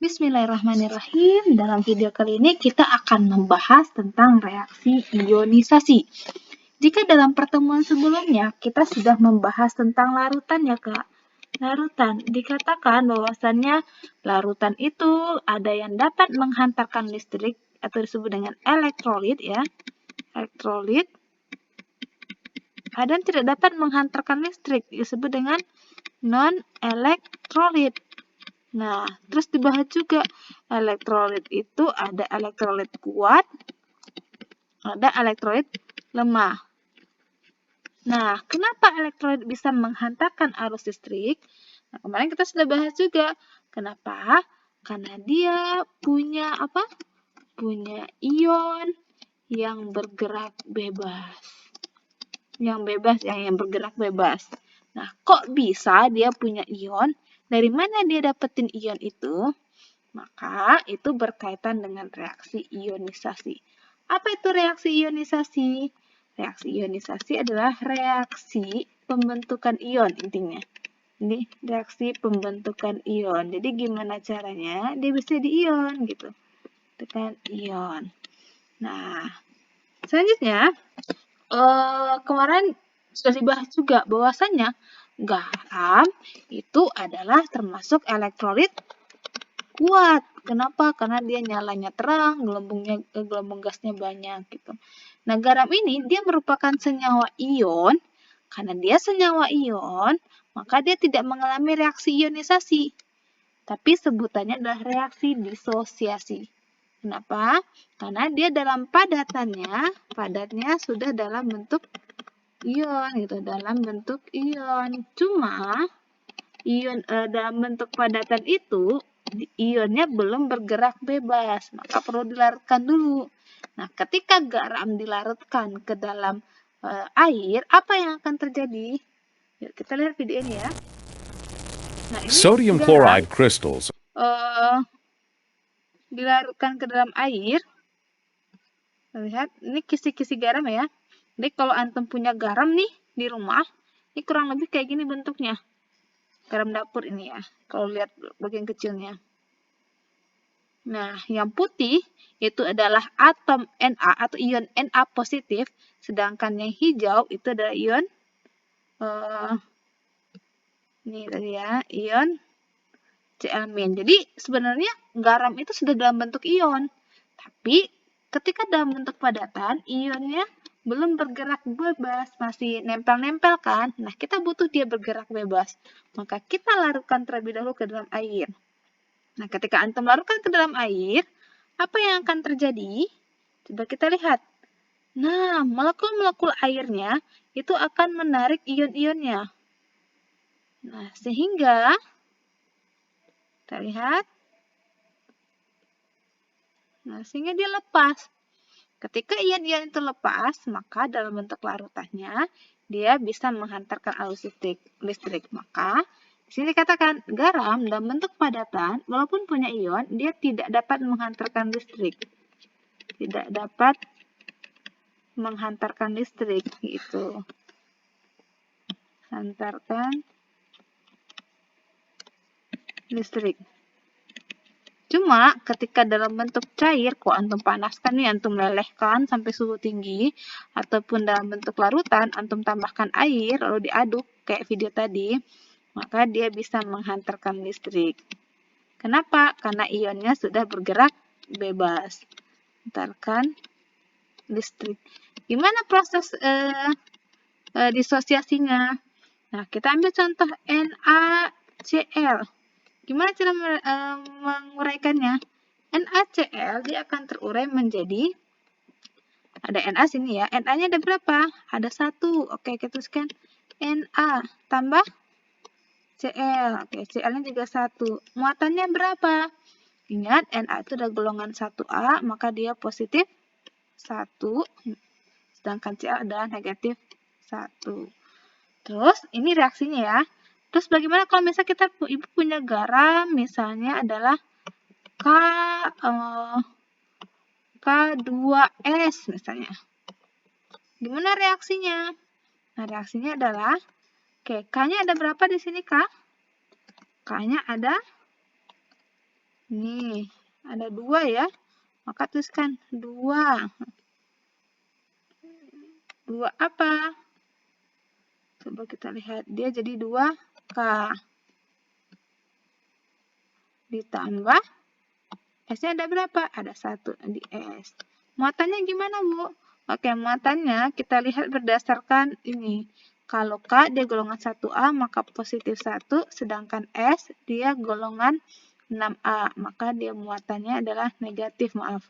Bismillahirrahmanirrahim. Dalam video kali ini kita akan membahas tentang reaksi ionisasi. Jika dalam pertemuan sebelumnya kita sudah membahas tentang larutan ya Kak. Larutan, dikatakan bahwasannya larutan itu ada yang dapat menghantarkan listrik atau disebut dengan elektrolit ya. Elektrolit. Ada yang tidak dapat menghantarkan listrik disebut dengan non-elektrolit. Nah, terus dibahas juga elektrolit itu ada elektrolit kuat, ada elektrolit lemah. Nah, kenapa elektrolit bisa menghantarkan arus listrik? Nah, kemarin kita sudah bahas juga. Kenapa? Karena dia punya apa? Punya ion yang bergerak bebas. Yang bergerak bebas. Nah, kok bisa dia punya ion? Dari mana dia dapetin ion itu? Maka itu berkaitan dengan reaksi ionisasi. Apa itu reaksi ionisasi? Reaksi ionisasi adalah reaksi pembentukan ion intinya. Ini reaksi pembentukan ion. Jadi gimana caranya dia bisa di ion gitu. Dengan ion. Nah, selanjutnya kemarin sudah dibahas juga bahwasanya garam itu adalah termasuk elektrolit kuat. Kenapa? Karena dia nyalanya terang, gelombang gasnya banyak gitu. Nah, garam ini dia merupakan senyawa ion. Karena dia senyawa ion, maka dia tidak mengalami reaksi ionisasi. Tapi sebutannya adalah reaksi disosiasi. Kenapa? Karena dia dalam padatnya sudah dalam bentuk ion gitu, dalam bentuk ion. Cuma ion dalam bentuk padatan itu ionnya belum bergerak bebas, maka perlu dilarutkan dulu. Nah, ketika garam dilarutkan ke dalam air, apa yang akan terjadi? Yuk kita lihat video ini ya. Nah, ini Sodium garam, chloride crystals dilarutkan ke dalam air. Lihat, ini kisi-kisi garam ya. Jadi kalau antum punya garam nih di rumah, ini kurang lebih kayak gini bentuknya. Garam dapur ini ya, kalau lihat bagian kecilnya. Nah, yang putih itu adalah atom Na atau ion Na positif, sedangkan yang hijau itu adalah ion ini tadi ya, ion Cl-. Jadi sebenarnya garam itu sudah dalam bentuk ion, tapi ketika dalam bentuk padatan, ionnya belum bergerak bebas, masih nempel-nempel kan? Nah, kita butuh dia bergerak bebas. Maka kita larutkan terlebih dahulu ke dalam air. Nah, ketika antum larutkan ke dalam air, apa yang akan terjadi? Coba kita lihat. Nah, molekul-molekul airnya itu akan menarik ion-ionnya. Nah, sehingga kita lihat. Nah, sehingga dia lepas. Ketika ion-ion itu lepas, maka dalam bentuk larutannya, dia bisa menghantarkan arus listrik. Maka, di sini dikatakan garam dalam bentuk padatan, walaupun punya ion, dia tidak dapat menghantarkan listrik. Tidak dapat menghantarkan listrik, gitu. Hantarkan listrik. Cuma ketika dalam bentuk cair, kok antum panaskan nih, antum lelehkan sampai suhu tinggi, ataupun dalam bentuk larutan, antum tambahkan air, lalu diaduk kayak video tadi, maka dia bisa menghantarkan listrik. Kenapa? Karena ionnya sudah bergerak bebas. Hantarkan listrik. Gimana proses disosiasinya? Nah, kita ambil contoh NaCl. Gimana cara menguraikannya? NaCl dia akan terurai menjadi, ada Na sini ya, Na-nya ada berapa? Ada 1. Oke, kita tuliskan Na tambah Cl. Oke, Cl-nya juga 1. Muatannya berapa? Ingat, Na itu ada golongan 1A, maka dia positif 1, sedangkan Cl adalah negatif 1. Terus, ini reaksinya ya. Terus bagaimana kalau misalnya ibu punya garam, misalnya adalah K2S misalnya. Gimana reaksinya? Nah, reaksinya adalah, oke, K-nya ada berapa di sini, K? K-nya ada Nih, ada 2 ya. Maka tuliskan 2. 2 apa? Coba kita lihat. Dia jadi 2K. Ditambah S-nya ada berapa? Ada 1 di S. Muatannya gimana, Bu? Oke, muatannya kita lihat berdasarkan ini. Kalau K dia golongan 1A, maka positif 1, sedangkan S dia golongan 6A, maka dia muatannya adalah negatif, maaf.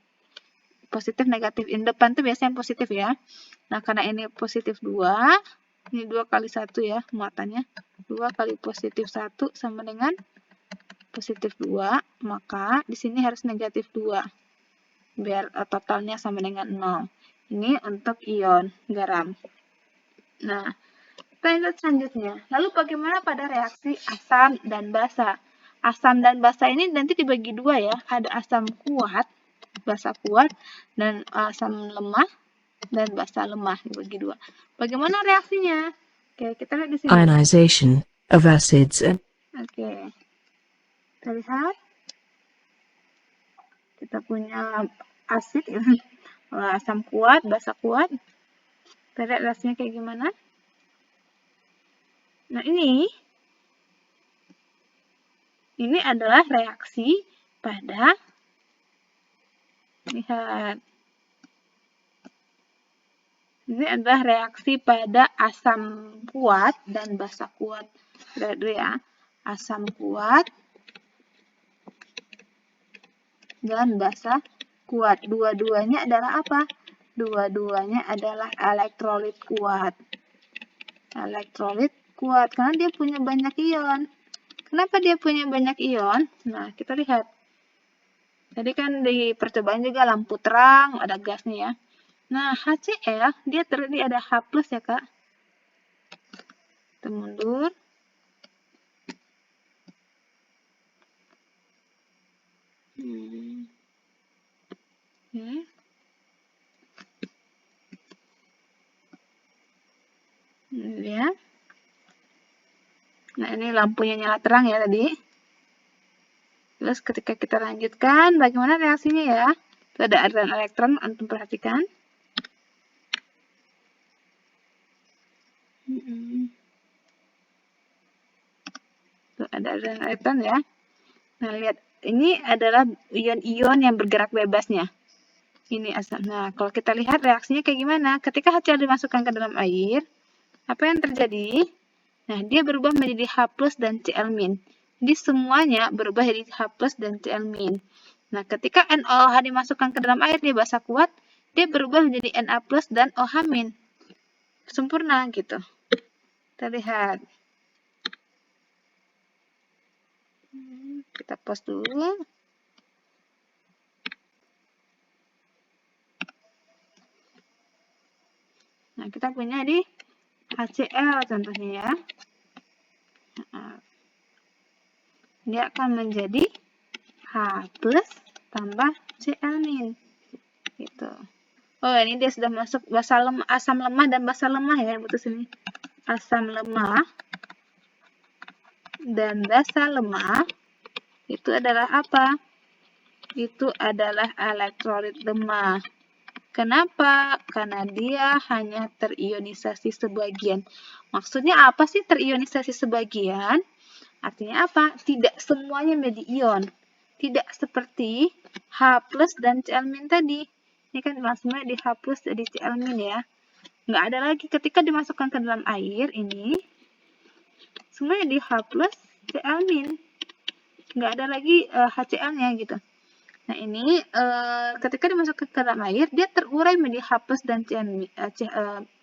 Positif, negatif. Ini depan tuh biasanya positif ya. Nah, karena ini positif 2, ini 2 kali 1 ya, muatannya. 2 kali positif 1 sama dengan positif 2, maka di sini harus negatif 2. Biar totalnya sama dengan 0. Ini untuk ion garam. Nah, kita lanjut selanjutnya. Lalu bagaimana pada reaksi asam dan basa? Asam dan basa ini nanti dibagi 2 ya. Ada asam kuat, basa kuat, dan asam lemah, dan basa lemah dibagi 2. Bagaimana reaksinya? Oke, kita lihat di sini. Ionization of acids and Oke. Kita lihat. Kita punya asid ya. Asam kuat, basa kuat. Kita lihat reaksinya kayak gimana. Nah, ini adalah reaksi pada, lihat. Ini adalah reaksi pada asam kuat dan basa kuat. Lihat dulu ya. Asam kuat dan basa kuat. Dua-duanya adalah apa? Dua-duanya adalah elektrolit kuat. Elektrolit kuat karena dia punya banyak ion. Kenapa dia punya banyak ion? Nah, kita lihat. Tadi kan di percobaan juga lampu terang, ada gasnya ya. Nah, HCl, dia terdiri ada H+ ya, Kak. Kita mundur. Oke. Ya. Nah, ini lampunya nyala terang ya tadi. Terus ketika kita lanjutkan, bagaimana reaksinya ya? Itu ada aliran elektron, antum perhatikan. Tuh, ada aliran elektron ya. Nah, lihat. Ini adalah ion-ion yang bergerak bebasnya. Ini asam. Nah, kalau kita lihat reaksinya kayak gimana? Ketika HCl dimasukkan ke dalam air, apa yang terjadi? Nah, dia berubah menjadi H+ dan Cl-. Jadi semuanya berubah jadi H+ dan Cl-. Nah, ketika NaOH dimasukkan ke dalam air, dia basa kuat, dia berubah menjadi Na+ dan OH-. Sempurna gitu. Kita lihat. Kita pause dulu. Nah, kita punya di HCl contohnya ya. Nah, dia akan menjadi H+ tambah Cl-. Gitu. Oh, ini dia sudah masuk asam lemah dan basa lemah ya, betul sini. Asam lemah dan basa lemah itu adalah apa? Itu adalah elektrolit lemah. Kenapa? Karena dia hanya terionisasi sebagian. Maksudnya apa sih terionisasi sebagian? Artinya apa? Tidak semuanya menjadi ion. Tidak seperti H+ dan Cl- tadi. Ini kan langsungnya di H+ jadi Cl- ya. Nggak ada lagi ketika dimasukkan ke dalam air ini. Semuanya di H+ Cl-. Nggak ada lagi HCl-nya gitu. Nah, ini ketika dimasukkan ke dalam air, dia terurai menjadi H+ dan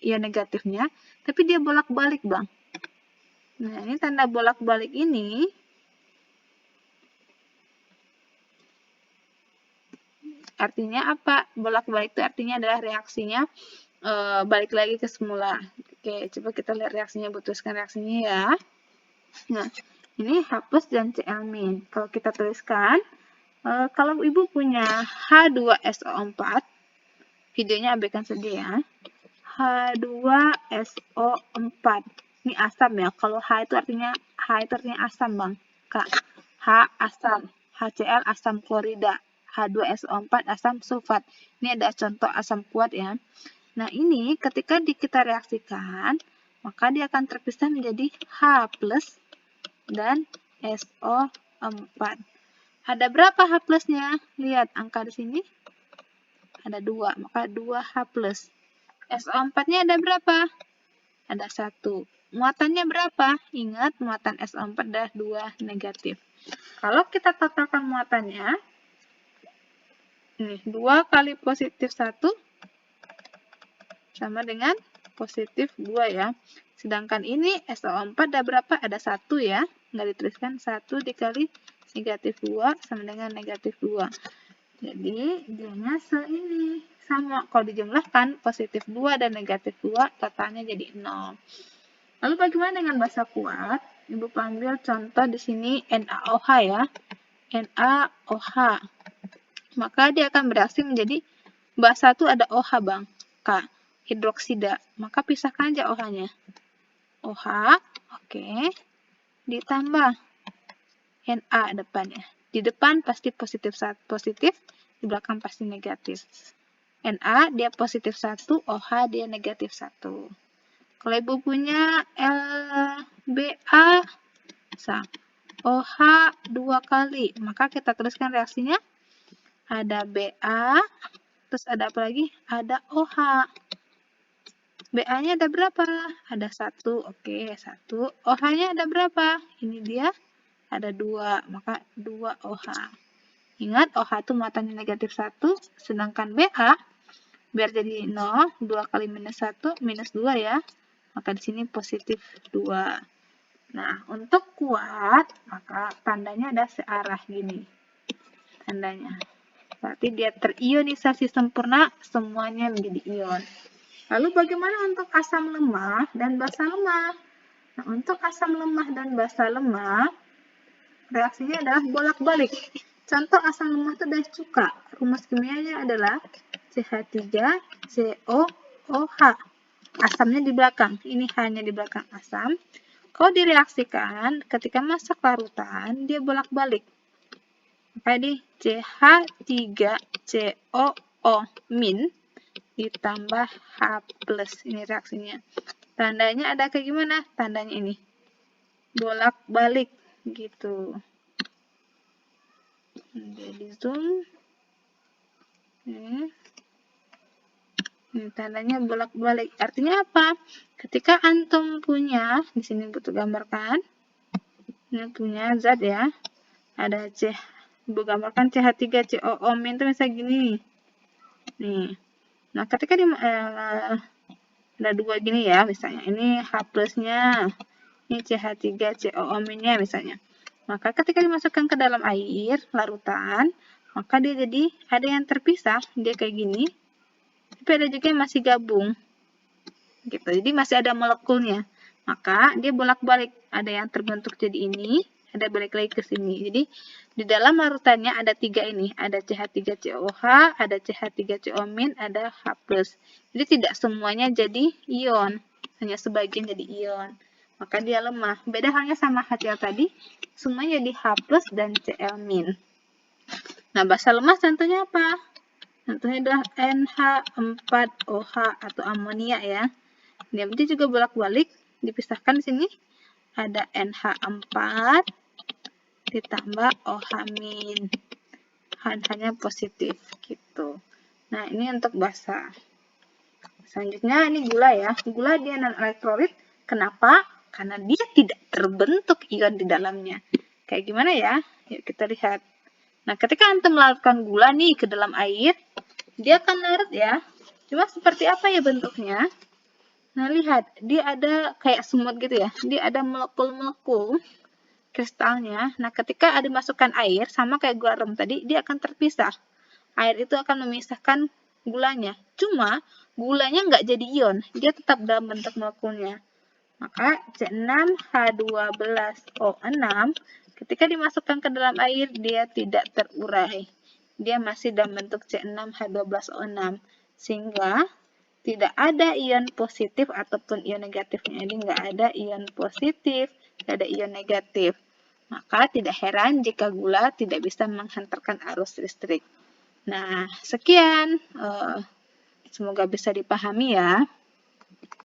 ion negatifnya, tapi dia bolak-balik, Bang. Nah, ini tanda bolak-balik ini artinya apa? Bolak-balik itu artinya adalah reaksinya balik lagi ke semula. Oke, coba kita lihat reaksinya, butuhkan reaksinya ya. Nah, ini H+ dan Cl-. Kalau kita tuliskan, kalau Ibu punya H2SO4, videonya abaikan saja ya. H2SO4. Ini asam ya. Kalau H itu artinya asam, Bang. Kak, H asam. HCl asam klorida, H2SO4 asam sulfat. Ini ada contoh asam kuat ya. Nah, ini ketika kita reaksikan, maka dia akan terpisah menjadi H+ dan SO4. Ada berapa H+-nya? Lihat angka di sini. Ada 2, maka 2H+. SO4-nya ada berapa? Ada 1. Muatannya berapa? Ingat, muatan SO4 adalah 2 negatif. Kalau kita totalkan muatannya, ini 2 kali positif 1 sama dengan positif 2 ya. Sedangkan ini SO4 ada berapa? Ada 1 ya. Nggak dituliskan 1 dikali negatif 2 sama dengan negatif 2. Jadi, dianya ini sama. Kalau dijumlahkan, positif 2 dan negatif 2, totalnya jadi 0. Lalu bagaimana dengan basa kuat? Ibu ambil contoh di sini NaOH ya. NaOH. Maka dia akan bereaksi menjadi basa itu ada OH bang. K. Hidroksida. Maka pisahkan aja OH-nya. OH, oke. Ditambah Na depannya. Di depan pasti positif, di belakang pasti negatif. Na dia positif 1, OH dia negatif 1. Kalau ibu punya LBA, OH 2 kali, maka kita tuliskan reaksinya. Ada BA, terus ada apa lagi? Ada OH. BA-nya ada berapa? Ada 1, oke 1. OH-nya ada berapa? Ini dia. Ada 2, maka 2 OH. Ingat, OH itu muatannya negatif 1, sedangkan BA, biar jadi 0, 2 kali minus 1, minus 2 ya. Maka di sini positif 2. Nah, untuk kuat, maka tandanya ada searah gini. Tandanya. Berarti dia terionisasi sempurna, semuanya menjadi ion. Lalu bagaimana untuk asam lemah dan basa lemah? Nah, untuk asam lemah dan basa lemah, reaksinya adalah bolak-balik. Contoh asam lemah itu adalah cuka. Rumus kimianya adalah CH3COOH. Asamnya di belakang. Ini hanya di belakang asam. Kalau direaksikan, ketika masak larutan, dia bolak-balik. Maka di CH3COO- ditambah H+. Ini reaksinya. Tandanya ada kayak gimana? Tandanya ini. Bolak-balik. Gitu. Jadi zoom. Ini tandanya bolak-balik. Artinya apa? Ketika antum punya, di sini butuh gambarkan. Ini punya zat ya. Ada Ibu gambarkan CH3COO- itu misalnya gini. Nih. Nah, ketika ada 2 gini ya, misalnya. Ini H+-nya. Ini CH3COO-nya misalnya. Maka ketika dimasukkan ke dalam air, larutan, maka dia jadi ada yang terpisah, dia kayak gini. Tapi ada juga yang masih gabung. Gitu. Jadi masih ada molekulnya. Maka dia bolak-balik. Ada yang terbentuk jadi ini, ada balik lagi ke sini. Jadi di dalam larutannya ada 3 ini. Ada CH3COH, ada CH3CO-, ada H+. Jadi tidak semuanya jadi ion. Hanya sebagian jadi ion. Maka dia lemah. Beda halnya sama HCl tadi, semuanya jadi H+ dan Cl-. Nah, basa lemah contohnya apa? Contohnya adalah NH4OH atau amonia ya. Dia juga bolak-balik, dipisahkan di sini. Ada NH4 ditambah OH-. Hanya positif gitu. Nah, ini untuk basa. Selanjutnya ini gula ya. Gula dia non-elektrolit. Kenapa? Karena dia tidak terbentuk ion di dalamnya. Kayak gimana ya? Yuk kita lihat. Nah, ketika antum melarutkan gula nih ke dalam air, dia akan larut ya. Cuma seperti apa ya bentuknya? Nah, lihat. Dia ada kayak semut gitu ya. Dia ada molekul-molekul kristalnya. Nah, ketika ada dimasukkan air, sama kayak garam tadi, dia akan terpisah. Air itu akan memisahkan gulanya. Cuma, gulanya nggak jadi ion. Dia tetap dalam bentuk molekulnya. Maka C6H12O6 ketika dimasukkan ke dalam air dia tidak terurai. Dia masih dalam bentuk C6H12O6 sehingga tidak ada ion positif ataupun ion negatifnya. Jadi nggak ada ion positif, nggak ada ion negatif. Maka tidak heran jika gula tidak bisa menghantarkan arus listrik. Nah, sekian. Semoga bisa dipahami ya.